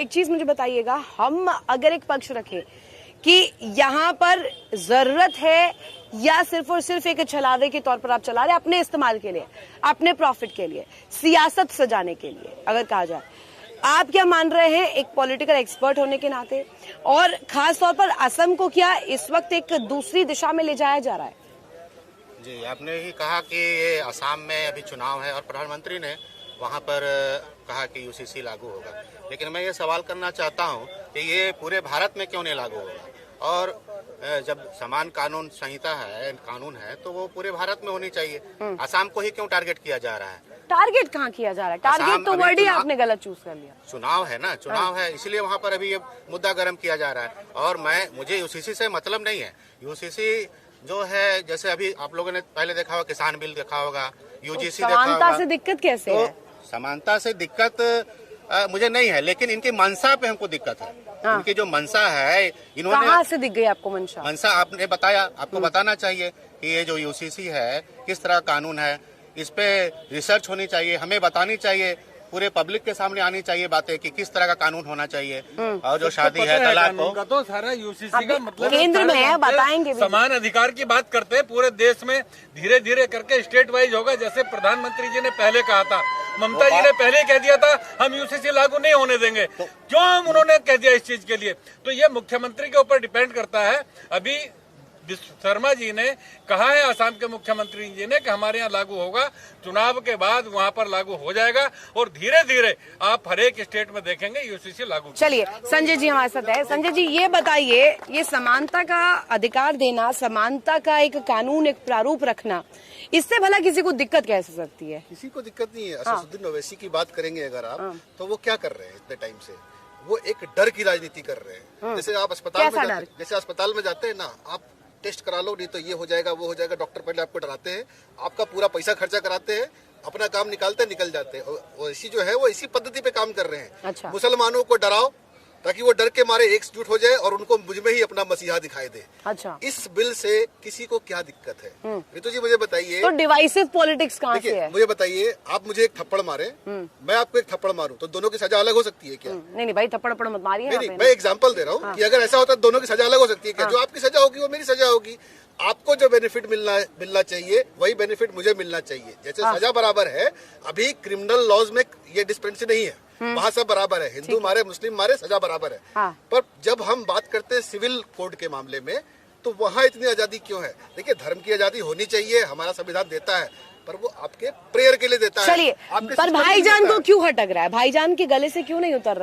एक चीज मुझे बताइएगा, हम अगर एक पक्ष रखें कि यहाँ पर जरूरत है या सिर्फ और सिर्फ एक छलावे के तौर पर आप चला रहे अपने इस्तेमाल के लिए, अपने प्रॉफिट के लिए, सियासत सजाने के लिए, अगर कहा जाए, आप क्या मान रहे हैं एक पॉलिटिकल एक्सपर्ट होने के नाते, और खास तौर पर असम को क्या इस वक्त एक दूसरी दिशा में ले जाया जा रहा है? जी, आपने ही कहा कि ये असम में अभी चुनाव है और प्रधानमंत्री ने वहाँ पर कहा कि यूसीसी लागू होगा, लेकिन मैं ये सवाल करना चाहता हूँ कि ये पूरे भारत में क्यों नहीं लागू होगा, और जब समान कानून संहिता है, कानून है, तो वो पूरे भारत में होनी चाहिए। असम को ही क्यों टारगेट किया जा रहा है? टारगेट कहाँ किया जा रहा है? टारगेट तो वर्ड ही आपने गलत चूज कर लिया। चुनाव है ना, चुनाव है, इसलिए वहाँ पर अभी ये मुद्दा गर्म किया जा रहा है। और मुझे यूसीसी से मतलब नहीं है। यूसीसी जो है, जैसे अभी आप लोगों ने पहले देखा होगा, किसान बिल देखा होगा, यूजीसी देखा होगा। समानता से दिक्कत कैसे है? समानता से दिक्कत मुझे नहीं है, लेकिन इनकी मंशा पे हमको दिक्कत है। हाँ। इनकी जो मंशा है, इन्होंने कहाँ से दिख गई आपको मंशा? मंशा आपने बताया, आपको बताना चाहिए कि ये जो यूसीसी है किस तरह कानून है, इस पे रिसर्च होनी चाहिए, हमें बतानी चाहिए, पूरे पब्लिक के सामने आनी चाहिए बातें कि किस तरह का कानून होना चाहिए। और जो शादी है, तलाक हो, तो सारा यूसीसी का मतलब केंद्र में है, बताएंगे भी। समान अधिकार की बात करते हैं पूरे देश में, धीरे धीरे करके स्टेट वाइज होगा, जैसे प्रधानमंत्री जी ने पहले कहा था, ममता जी ने पहले कह दिया था हम यूसीसी लागू नहीं होने देंगे। क्यों हम उन्होंने कह दिया इस चीज के लिए? तो ये मुख्यमंत्री के ऊपर डिपेंड करता है। अभी शर्मा जी ने कहा है, असम के मुख्यमंत्री जी ने, कि हमारे यहाँ लागू होगा, चुनाव के बाद वहाँ पर लागू हो जाएगा, और धीरे धीरे आप हर एक स्टेट में देखेंगे यूसीसी लागू। चलिए, संजय जी हमारे साथ है। संजय जी, ये बताइए, ये समानता का अधिकार देना, समानता का एक कानून, एक प्रारूप रखना, इससे भला किसी को दिक्कत कैसे सकती है? किसी को दिक्कत नहीं है। असदुद्दीन ओवैसी की बात करेंगे अगर आप, तो वो क्या कर रहे हैं इतने टाइम से? वो एक डर की राजनीति कर रहे हैं। जैसे आप अस्पताल में जाते हैं ना, आप टेस्ट करा लो, नहीं तो ये हो जाएगा, वो हो जाएगा, डॉक्टर पहले आपको डराते हैं, आपका पूरा पैसा खर्चा कराते हैं, अपना काम निकालते निकल जाते हैं। और इसी जो है वो इसी पद्धति पे काम कर रहे हैं। अच्छा। मुसलमानों को डराओ ताकि वो डर के मारे एकजुट हो जाए और उनको मुझ में ही अपना मसीहा दिखाई दे। अच्छा। इस बिल से किसी को क्या दिक्कत है? रितु जी मुझे बताइए, तो डिवाइसिव पॉलिटिक्स कहाँ से है? मुझे बताइए, आप मुझे एक थप्पड़ मारे, मैं आपको एक थप्पड़ मारूं, तो दोनों की सजा अलग हो सकती है क्या? नहीं भाई, थप्पड़ मत मारिए। नहीं, मैं एग्जांपल दे रहा हूँ कि अगर ऐसा होता है दोनों की सजा अलग हो सकती है क्या? जो आपकी सजा होगी वो मेरी सजा होगी। आपको जो बेनिफिट मिलना चाहिए वही बेनिफिट मुझे मिलना चाहिए। जैसे सजा बराबर है, अभी क्रिमिनल लॉज में ये डिस्पेंसी नहीं है, वहाँ सब बराबर है, हिंदू मारे मुस्लिम मारे सजा बराबर है। पर जब हम बात करते हैं सिविल कोड के मामले में, तो वहाँ इतनी आजादी क्यों है? देखिए, धर्म की आजादी होनी चाहिए, हमारा संविधान देता है, पर वो आपके प्रेयर के लिए देता है। चलिए, पर भाईजान को क्यों हटक रहा है? भाईजान के गले से क्यों नहीं उतर रहा?